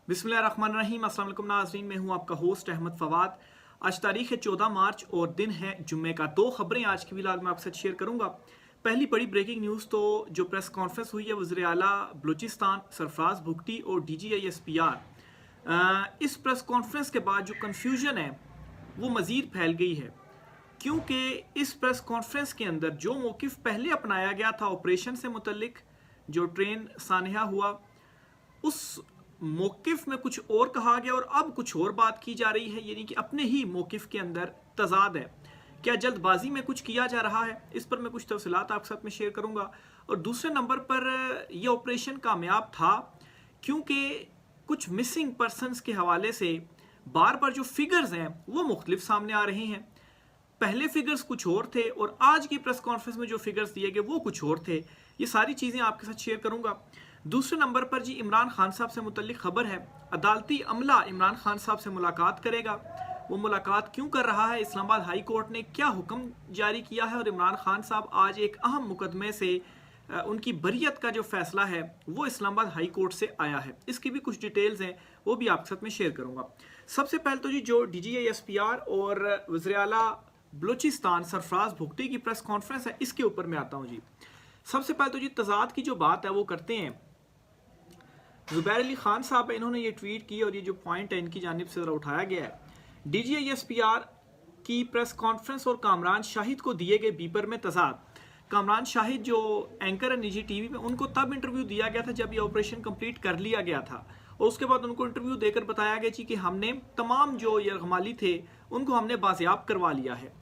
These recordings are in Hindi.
बिस्मिल्लाहिर्रहमानिर्रहीम। अस्सलाम वालेकुम नाज़रीन, मैं हूं आपका होस्ट अहमद फवाद। आज तारीख है 14 मार्च और दिन है जुम्मे का। दो खबरें आज की व्लॉग में आपके साथ शेयर करूंगा। पहली बड़ी ब्रेकिंग न्यूज़ तो जो प्रेस कॉन्फ्रेंस हुई है वज़ीर आला बलूचिस्तान सरफराज भुगटी और DGISPR, इस प्रेस कॉन्फ्रेंस के बाद जो कन्फ्यूजन है वो मज़ीद फैल गई है, क्योंकि इस प्रेस कॉन्फ्रेंस के अंदर जो मौक़िफ़ पहले अपनाया गया था ऑपरेशन से मुतल्लिक, जो ट्रेन सानिया हुआ, उस मौक़िफ़ में कुछ और कहा गया और अब कुछ और बात की जा रही है। यानी कि अपने ही मौक़िफ़ के अंदर तज़ाद है। क्या जल्दबाजी में कुछ किया जा रहा है? इस पर मैं कुछ तफसीलात आपके साथ में शेयर करूंगा। और दूसरे नंबर पर यह ऑपरेशन कामयाब था क्योंकि कुछ मिसिंग पर्सनस के हवाले से बार बार जो फिगर्स हैं वो मुख्तलिफ सामने आ रहे हैं। पहले फिगर्स कुछ और थे और आज की प्रेस कॉन्फ्रेंस में जो फिगर्स दिए गए वो कुछ और थे। ये सारी चीज़ें आपके साथ शेयर करूंगा। दूसरे नंबर पर जी इमरान खान साहब से मुतल्लिक खबर है। अदालती अमला इमरान खान साहब से मुलाकात करेगा। वो मुलाकात क्यों कर रहा है? इस्लामाबाद हाई कोर्ट ने क्या हुक्म जारी किया है? और इमरान खान साहब आज एक अहम मुकदमे से उनकी बरियत का जो फैसला है वो इस्लामाबाद हाई कोर्ट से आया है। इसकी भी कुछ डिटेल्स हैं, वो भी आपके साथ में शेयर करूंगा। सबसे पहले तो जी जो DGISPR और वज़ीर आला बलूचिस्तान सरफराज भुगटी की प्रेस कॉन्फ्रेंस है, इसके ऊपर मैं आता हूँ जी। सबसे पहले तो जी तजाद की जो बात है वो करते हैं। ज़ुबैर अली खान साहब इन्होंने ये ट्वीट की और ये जो पॉइंट है इनकी जानिब से ज़रा उठाया गया है। DGISPR की प्रेस कॉन्फ्रेंस और कामरान शाहिद को दिए गए बीपर में तजाद। कामरान शाहिद जो एंकर है निजी टीवी में, उनको तब इंटरव्यू दिया गया था जब ये ऑपरेशन कंप्लीट कर लिया गया था और उसके बाद उनको इंटरव्यू देकर बताया गया जी कि हमने तमाम जो यरगमाली थे उनको हमने बाजियाब करवा लिया है।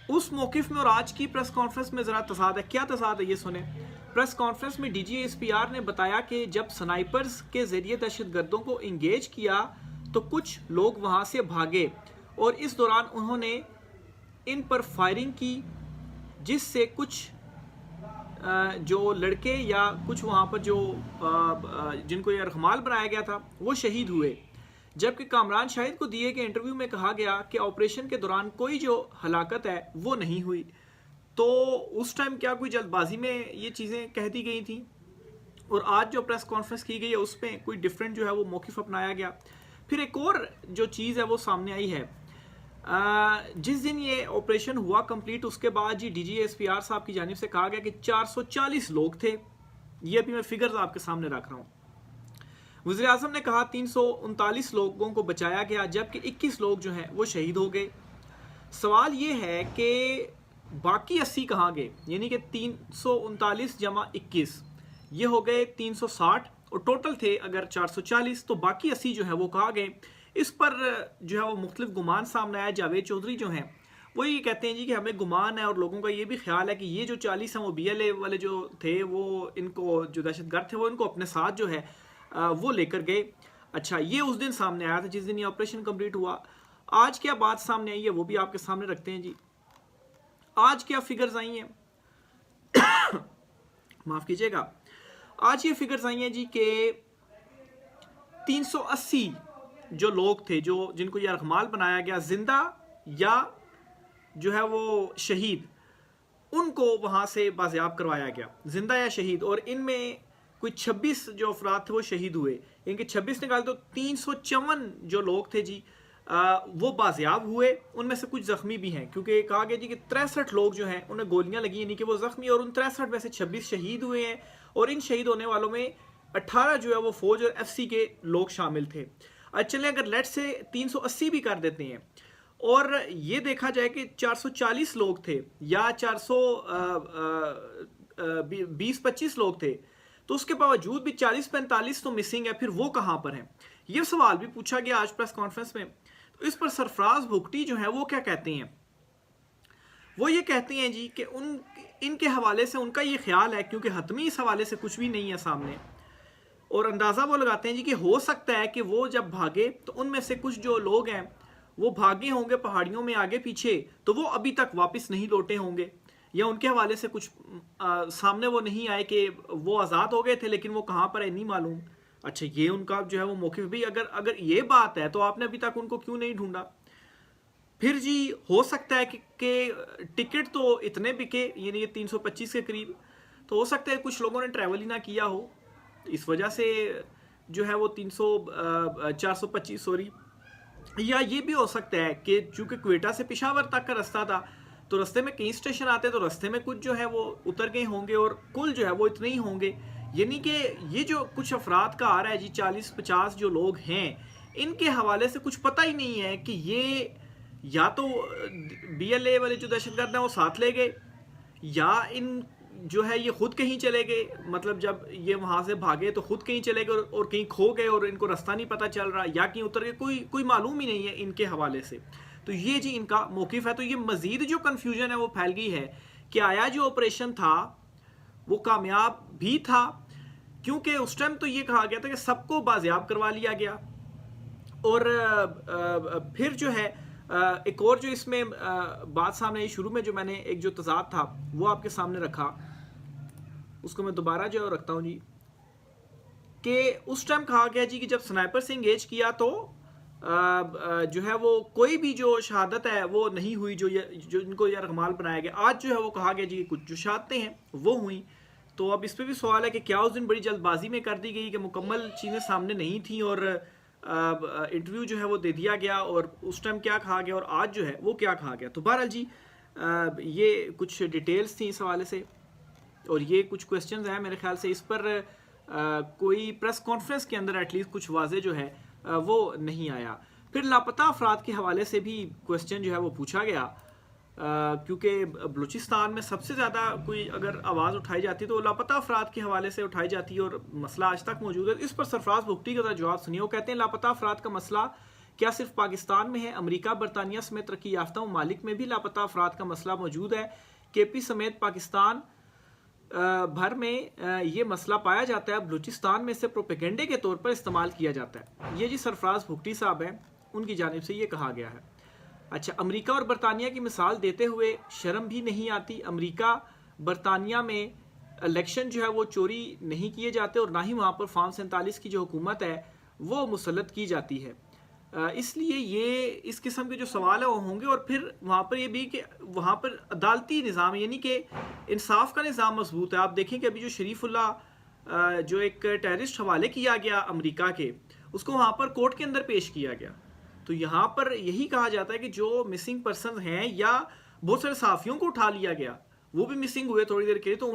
उस मौक़िफ़ में और आज की प्रेस कॉन्फ्रेंस में ज़रा तजाद है। क्या तजाद है ये सुने। प्रेस कॉन्फ्रेंस में DGISPR ने बताया कि जब स्नाइपर्स के ज़रिए दहशतगर्दों को इंगेज किया तो कुछ लोग वहाँ से भागे और इस दौरान उन्होंने इन पर फायरिंग की, जिससे कुछ जो लड़के या कुछ वहाँ पर जो जिनको यरगमाल बनाया गया था वो शहीद हुए। जबकि कामरान शाहिद को दिए गए इंटरव्यू में कहा गया कि ऑपरेशन के दौरान कोई जो हलाकत है वो नहीं हुई। तो उस टाइम क्या कोई जल्दबाजी में ये चीज़ें कह दी गई थी? और आज जो प्रेस कॉन्फ्रेंस की गई है उसमें कोई डिफरेंट जो है वो मौक़िफ़ अपनाया गया। फिर एक और जो चीज़ है वो सामने आई है। जिस दिन ये ऑपरेशन हुआ कंप्लीट, उसके बाद जी DGISPR साहब की जानिब से कहा गया कि 440 लोग थे। ये अभी मैं फिगर्स आपके सामने रख रहा हूँ। वज़ीर आज़म ने कहा 339 लोगों को बचाया गया, जबकि 21 लोग जो हैं वो शहीद हो गए। सवाल ये है कि बाकी 80 कहाँ गए? यानी कि 339 जमा 21 ये हो गए 360 और टोटल थे अगर 440, तो बाकी 80 जो है वो कहाँ गए? इस पर जो है वो मुख्तलिफ गुमान सामने आया। जावेद चौधरी जो हैं वो ये कहते हैं जी कि हमें गुमान है और लोगों का ये भी ख्याल है कि ये जो 40 हैं वो BLA वाले जो थे वो इनको जो दहशतगर्द थे वो इनको अपने साथ जो है वो लेकर गए। अच्छा, ये उस दिन सामने आया था जिस दिन ये ऑपरेशन कंप्लीट हुआ। आज क्या बात सामने आई है वो भी आपके सामने रखते हैं जी। आज क्या फिगर्स आई हैं माफ कीजिएगा। आज ये फिगर्स आई हैं जी कि 380 जो लोग थे जो जिनको यरगमाल बनाया गया, जिंदा या जो है वो शहीद, उनको वहां से बाजियाब करवाया गया, जिंदा या शहीद। और इनमें कोई 26 जो अफराद थे वो शहीद हुए। इनके 26 निकाले तो 354 जो लोग थे जी वो बाजियाब हुए। उनमें से कुछ जख्मी भी हैं, क्योंकि कहा गया जी कि 63 लोग जो हैं उन्हें गोलियां लगी, यानी कि वो जख्मी, और उन 63 में से 26 शहीद हुए हैं। और इन शहीद होने वालों में 18 जो है वो फौज और FC के लोग शामिल थे। चले अगर लेट से 380 भी कर देते हैं और ये देखा जाए कि 440 लोग थे या 420-25 लोग थे, तो उसके बावजूद भी 40-45 तो मिसिंग है। फिर वो कहाँ पर हैं? ये सवाल भी पूछा गया आज प्रेस कॉन्फ्रेंस में। तो इस पर सरफराज भुगटी जो है वो क्या कहते हैं? वो ये कहते हैं जी कि इनके हवाले से उनका ये ख्याल है, क्योंकि हतमी इस हवाले से कुछ भी नहीं है सामने, और अंदाज़ा वो लगाते हैं जी कि हो सकता है कि वो जब भागे तो उनमें से कुछ जो लोग हैं वो भागे होंगे पहाड़ियों में आगे पीछे, तो वो अभी तक वापस नहीं लौटे होंगे, या उनके हवाले से कुछ सामने वो नहीं आए कि वो आज़ाद हो गए थे लेकिन वो कहाँ पर है नहीं मालूम। अच्छा, ये उनका जो है वो मौक़िफ़ भी अगर ये बात है तो आपने अभी तक उनको क्यों नहीं ढूंढा? फिर जी हो सकता है कि टिकट तो इतने बिके, यानी 325 के करीब, तो हो सकता है कुछ लोगों ने ट्रैवल ही ना किया हो, इस वजह से जो है वो 425 सॉरी, या ये भी हो सकता है कि चूंकि क्वेटा से पेशावर तक का रास्ता था तो रास्ते में कई स्टेशन आते तो रास्ते में कुछ जो है वो उतर गए होंगे और कुल जो है वो इतने ही होंगे। यानी कि ये जो कुछ अफराद का आ रहा है जी 40-50 जो लोग हैं, इनके हवाले से कुछ पता ही नहीं है कि ये या तो BLA वाले जो दहशतगर्द हैं वो साथ ले गए, या इन जो है ये खुद कहीं चले गए, मतलब जब ये वहां से भागे तो खुद कहीं चले गए और कहीं खो गए और इनको रास्ता नहीं पता चल रहा, या कहीं उतर गए, कोई मालूम ही नहीं है इनके हवाले से। तो ये जी इनका मौकिफ है। तो ये मजीद जो कन्फ्यूजन है वो फैल गई है कि आया जो ऑपरेशन था वो कामयाब भी था, क्योंकि उस टाइम तो ये कहा गया था कि सबको बाजियाब करवा लिया गया। और फिर जो है एक और जो इसमें बात सामने आई, शुरू में जो मैंने एक जो तजाद था वो आपके सामने रखा, उसको मैं दोबारा जो रखता हूँ जी, कि उस टाइम कहा गया जी कि जब स्नाइपर से इंगेज किया तो जो है वो कोई भी जो शहादत है वो नहीं हुई, जो इनको यरगमाल बनाया गया। आज जो है वो कहा गया जी कि कुछ जो शहादतें हैं वो हुई। तो अब इस पर भी सवाल है कि क्या उस दिन बड़ी जल्दबाजी में कर दी गई कि मुकम्मल चीज़ें सामने नहीं थी और इंटरव्यू जो है वो दे दिया गया, और उस टाइम क्या कहा गया और आज जो है वो क्या कहा गया। तो बहरहाल जी ये कुछ डिटेल्स थी इस हवाले से, और ये कुछ क्वेश्चंस हैं मेरे ख्याल से इस पर कोई प्रेस कॉन्फ्रेंस के अंदर एटलीस्ट कुछ वाजे जो है वो नहीं आया। फिर लापता अफराद के हवाले से भी क्वेश्चन जो है वो पूछा गया, क्योंकि बलूचिस्तान में सबसे ज़्यादा कोई अगर आवाज़ उठाई जाती तो लापता अफराद के हवाले से उठाई जाती है, और मसला आज तक मौजूद है। इस पर सरफराज भुगटी का जवाब सुनिए। वो कहते हैं लापता अफराद का मसला क्या सिर्फ पाकिस्तान में है, अमरीका, बरतानिया समेत तरक्की याफ्ता ममालिक में भी लापता अफराद का मसला मौजूद है। KP समेत पाकिस्तान भर में ये मसला पाया जाता है, बलूचिस्तान में इसे प्रोपेगेंडे के तौर पर इस्तेमाल किया जाता है। ये जी सरफराज भुगटी साहब हैं, उनकी जानिब से ये कहा गया है। अच्छा, अमेरिका और बरतानिया की मिसाल देते हुए शर्म भी नहीं आती? अमेरिका बरतानिया में इलेक्शन जो है वो चोरी नहीं किए जाते और ना ही वहाँ पर फॉर्म 47 की जो हुकूमत है वो मुसल्लत की जाती है। इसलिए ये इस किस्म के जो सवाल है वो होंगे। और फिर वहाँ पर ये भी कि वहाँ पर अदालती निज़ाम यानी कि इंसाफ का निज़ाम मजबूत है। आप देखें कि अभी जो शरीफुल्लाह जो एक टेररिस्ट हवाले किया गया अमेरिका के, उसको वहाँ पर कोर्ट के अंदर पेश किया गया। तो यहाँ पर यही कहा जाता है कि जो मिसिंग पर्सन हैं या बहुत सारे सहाफ़ियों को उठा लिया गया, वो भी मिसिंग हुए थोड़ी देर के लिए, तो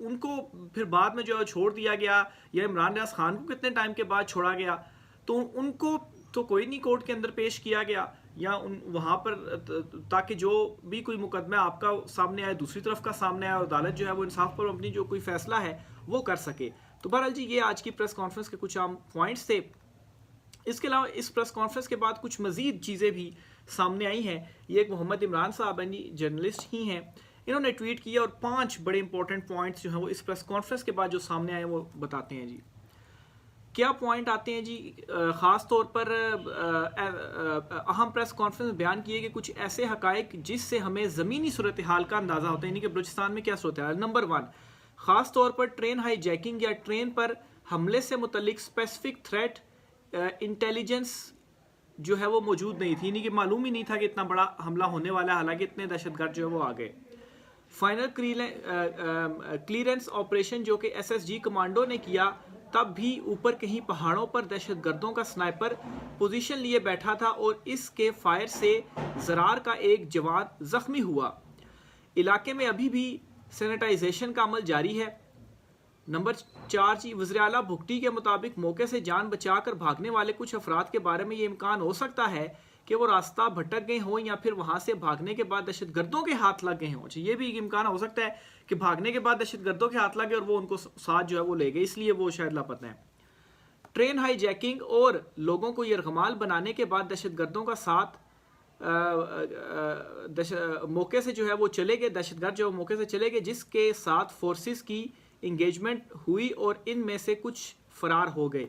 उनको फिर बाद में जो है छोड़ दिया गया, या इमरान रियाज खान को कितने टाइम के बाद छोड़ा गया, तो उनको तो कोई नहीं कोर्ट के अंदर पेश किया गया, या वहाँ पर ताकि जो भी कोई मुकदमा आपका सामने आए, दूसरी तरफ का सामने आए, और अदालत जो है वो इंसाफ पर अपनी जो कोई फैसला है वो कर सके। तो बहरहाल जी ये आज की प्रेस कॉन्फ्रेंस के कुछ आम पॉइंट्स थे। इसके अलावा इस प्रेस कॉन्फ्रेंस के बाद कुछ मजीद चीज़ें भी सामने आई हैं। ये एक मोहम्मद इमरान साहब हैं जी, जर्नलिस्ट ही हैं, इन्होंने ट्वीट किया और 5 बड़े इंपॉर्टेंट पॉइंट्स जो हैं वो इस प्रेस कॉन्फ्रेंस के बाद जो सामने आए वो बताते हैं जी। क्या पॉइंट आते हैं जी? ख़ास तौर पर अहम प्रेस कॉन्फ्रेंस में बयान किए गए कुछ ऐसे हकायक जिससे हमें ज़मीनी सूरत हाल का अंदाज़ा होता है, यानी कि बलूचिस्तान में क्या सूरत हाल। नंबर 1, ख़ास तौर पर ट्रेन हाईजैकिंग या ट्रेन पर हमले से मुतल्लिक स्पेसिफिक थ्रेट इंटेलिजेंस जो है वो मौजूद नहीं थी, यानी कि मालूम ही नहीं था कि इतना बड़ा हमला होने वाला है, हालांकि इतने दहशतगर्द जो है वो आ गए। फाइनल क्लियरेंस ऑपरेशन जो कि SSG कमांडो ने किया, तब भी ऊपर कहीं पहाड़ों पर दहशतगर्दों का स्नाइपर पोजीशन लिए बैठा था और इसके फायर से जरार का एक जवान जख्मी हुआ। इलाके में अभी भी सैनिटाइजेशन का अमल जारी है। नंबर 4 जी, वज़ीर आला भुगटी के मुताबिक मौके से जान बचाकर भागने वाले कुछ अफराद के बारे में ये इम्कान हो सकता है कि वो रास्ता भटक गए हों या फिर वहाँ से भागने के बाद दहशतगर्दों के हाथ लग गए हों। ये भी एक इम्कान हो सकता है कि भागने के बाद दहशतगर्दों के हाथ लगे और वो उनको साथ जो है वो ले गए, इसलिए वो शायद लापता है। ट्रेन हाईजैकिंग और लोगों को यरगमाल बनाने के बाद दहशतगर्दों का साथ मौके से जो है वो चले गए, दहशतगर्द जो मौके से चले गए, जिसके साथ फोर्सेस की इंगेजमेंट हुई और इनमें से कुछ फरार हो गए।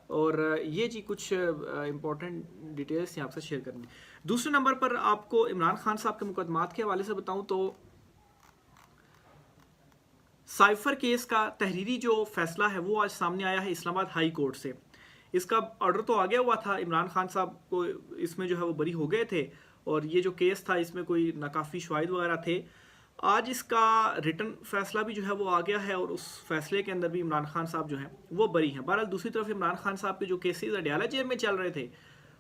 और ये जी कुछ इंपॉर्टेंट डिटेल्स यहाँ आपसे शेयर करनी। दूसरे नंबर पर आपको इमरान खान साहब के मुकदमात के हवाले से बताऊं तो साइफर केस का तहरीरी जो फैसला है वो आज सामने आया है इस्लामाबाद हाई कोर्ट से। इसका ऑर्डर तो आ गया हुआ था, इमरान खान साहब को इसमें जो है वो बरी हो गए थे और ये जो केस था इसमें कोई नाकाफी शवाहिद वगैरह थे। आज इसका रिटन फैसला भी जो है वो आ गया है और उस फैसले के अंदर भी इमरान खान साहब जो हैं वो बरी हैं। बहरहाल दूसरी तरफ इमरान खान साहब के जो केसेस अडयाला जेल में चल रहे थे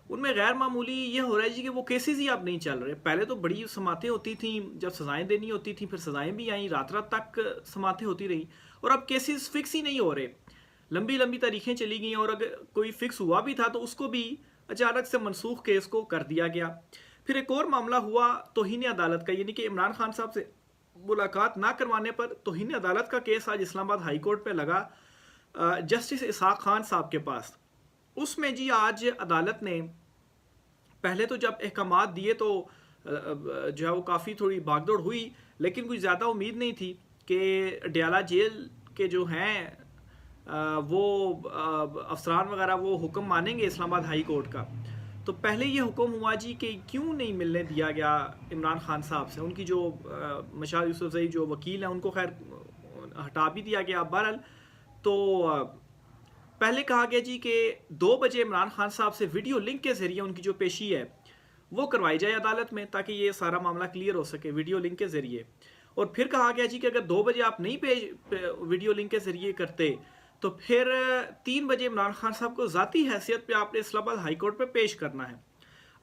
उनमें गैर मामूली ये हो रहा है जी कि वो केसेस ही अब नहीं चल रहे। पहले तो बड़ी समातें होती थी, जब सज़ाएं देनी होती थी फिर सज़ाएं भी आई, रात रात तक समातें होती रही, और अब केसेस फिक्स ही नहीं हो रहे, लंबी लंबी तारीखें चली गई और अगर कोई फिक्स हुआ भी था तो उसको भी अचानक से मनसूख केस को कर दिया गया। फिर एक और मामला हुआ तौहीन अदालत का, यानी कि इमरान खान साहब से मुलाकात ना करवाने पर तौहीन अदालत का केस आज इस्लामाबाद हाई कोर्ट पे लगा जस्टिस इसहाक खान साहब के पास। उसमें जी आज अदालत ने पहले तो जब अहकामात दिए तो जो है वो काफ़ी थोड़ी भागदौड़ हुई, लेकिन कुछ ज़्यादा उम्मीद नहीं थी कि अडयाला जेल के जो हैं वो अफसरान वगैरह वो हुक्म मानेंगे इस्लामाबाद हाई कोर्ट का। तो पहले ये हुक्म हुआ जी कि क्यों नहीं मिलने दिया गया इमरान खान साहब से, उनकी जो मशाल यूसुफजई जो वकील हैं उनको खैर हटा भी दिया गया। बहरहाल तो पहले कहा गया जी कि 2 बजे इमरान खान साहब से वीडियो लिंक के ज़रिए उनकी जो पेशी है वो करवाई जाए अदालत में, ताकि ये सारा मामला क्लियर हो सके वीडियो लिंक के ज़रिए। और फिर कहा गया जी कि अगर 2 बजे आप नहीं वीडियो लिंक के ज़रिए करते तो फिर 3 बजे इमरान खान साहब को ज़ाती हैसियत पे आपने इस्लामाबाद हाई कोर्ट पे पेश करना है।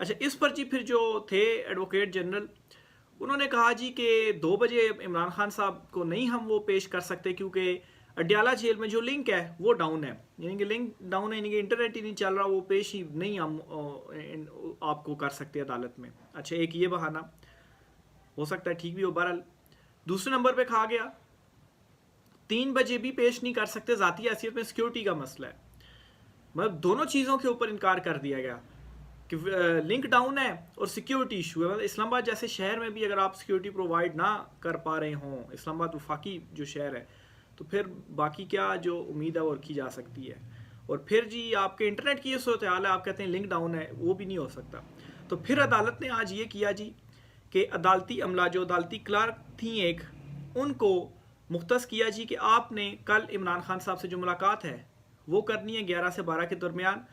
अच्छा, इस पर जी फिर जो थे एडवोकेट जनरल उन्होंने कहा जी कि 2 बजे इमरान खान साहब को नहीं हम वो पेश कर सकते क्योंकि अडयाला जेल में जो लिंक है वो डाउन है, यानी कि लिंक डाउन है, यानी कि इंटरनेट ही नहीं चल रहा, वो पेश ही नहीं हम आपको कर सकते अदालत में। अच्छा, एक ये बहाना हो सकता है ठीक भी हो। बहरहाल दूसरे नंबर पे कहा गया 3 बजे भी पेश नहीं कर सकते, ज़ाती हैसियत में सिक्योरिटी का मसला है। मतलब दोनों चीज़ों के ऊपर इनकार कर दिया गया कि लिंक डाउन है और सिक्योरिटी इशू है। मतलब इस्लामाबाद जैसे शहर में भी अगर आप सिक्योरिटी प्रोवाइड ना कर पा रहे हों, इस्लामाबाद वफाकी जो शहर है, तो फिर बाकी क्या जो उम्मीद है वो रखी जा सकती है। और फिर जी आपके इंटरनेट की ये सूरत हाल है, आप कहते हैं लिंक डाउन है, वो भी नहीं हो सकता। तो फिर अदालत ने आज ये किया जी कि अदालती अमला जो अदालती क्लार्क थी एक, उनको मुख्तस किया जी कि आपने कल इमरान खान साहब से जो मुलाकात है वो करनी है 11 से 12 के दरमियान,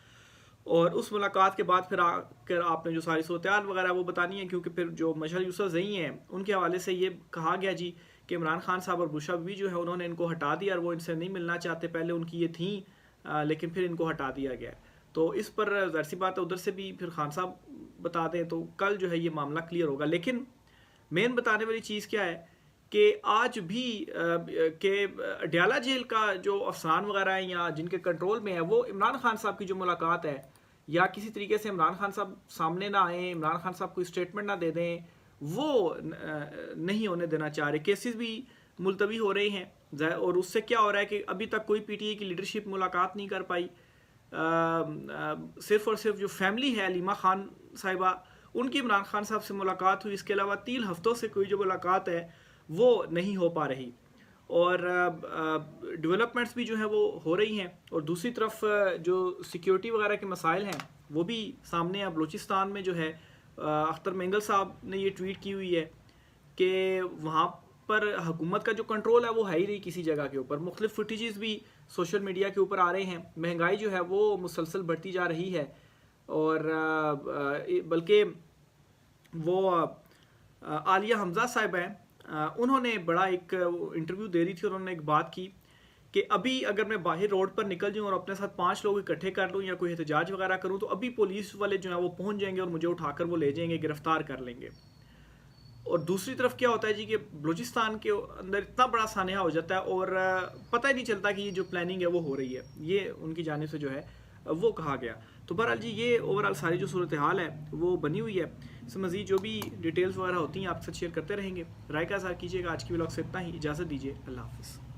और उस मुलाकात के बाद फिर आकर आपने जो सारी सूरत वगैरह वो बतानी है, क्योंकि फिर जो मशहूर यूसुफजई हैं उनके हवाले से ये कहा गया जी कि इमरान खान साहब और बुशरा बीबी जो है उन्होंने इनको हटा दिया और वो इनसे नहीं मिलना चाहते, पहले उनकी ये थी लेकिन फिर इनको हटा दिया गया। तो इस पर ज़ाहिर सी बात है उधर से भी फिर खान साहब बता दें तो कल जो है ये मामला क्लियर होगा। लेकिन मेन बताने वाली चीज़ क्या है कि आज भी के अडयाला जेल का जो अफसरान वगैरह हैं या जिनके कंट्रोल में है वो इमरान खान साहब की जो मुलाकात है या किसी तरीके से इमरान खान साहब सामने ना आए, इमरान खान साहब कोई स्टेटमेंट ना दे दें, वो नहीं होने देना चाह रहे। केसेस भी मुलतवी हो रहे हैं और उससे क्या हो रहा है कि अभी तक कोई पीटीए की लीडरशिप मुलाकात नहीं कर पाई। सिर्फ और सिर्फ जो फैमिली है अलीमा खान साहिबा उनकी इमरान खान साहब से मुलाकात हुई, इसके अलावा 3 हफ्तों से कोई जो मुलाकात है वो नहीं हो पा रही। और डेवलपमेंट्स भी जो है वो हो रही हैं, और दूसरी तरफ जो सिक्योरिटी वगैरह के मसाइल हैं वो भी सामने हैं। बलूचिस्तान में जो है अख्तर मेंगल साहब ने ये ट्वीट की हुई है कि वहाँ पर हुकूमत का जो कंट्रोल है वो है ही नहीं किसी जगह के ऊपर। मुख्तलिफ फुटेजेस भी सोशल मीडिया के ऊपर आ रहे हैं, महंगाई जो है वो मुसलसल बढ़ती जा रही है, और बल्कि वो आलिया हमजा साहिब हैं, उन्होंने बड़ा एक इंटरव्यू दे रही थी, उन्होंने एक बात की कि अभी अगर मैं बाहर रोड पर निकल जाऊँ और अपने साथ 5 लोग इकट्ठे कर लूँ या कोई एहतजाज वगैरह करूँ तो अभी पुलिस वाले जो है वो पहुँच जाएंगे और मुझे उठाकर वो ले जाएंगे, गिरफ्तार कर लेंगे। और दूसरी तरफ क्या होता है जी कि बलूचिस्तान के अंदर इतना बड़ा सानहा हो जाता है और पता ही नहीं चलता कि ये जो प्लानिंग है वो हो रही है, ये उनकी जानिब से जो है वो कहा गया। तो बहरहाल जी ये ओवरऑल सारी जो सूरत हाल है वो बनी हुई है। इससे मज़ीद जो भी डिटेल्स वगैरह होती हैं आपके साथ शेयर करते रहेंगे। राय का इज़हार कीजिएगा। आज की व्लॉग से इतना ही, इजाज़त दीजिए, अल्लाह हाफ़िज़।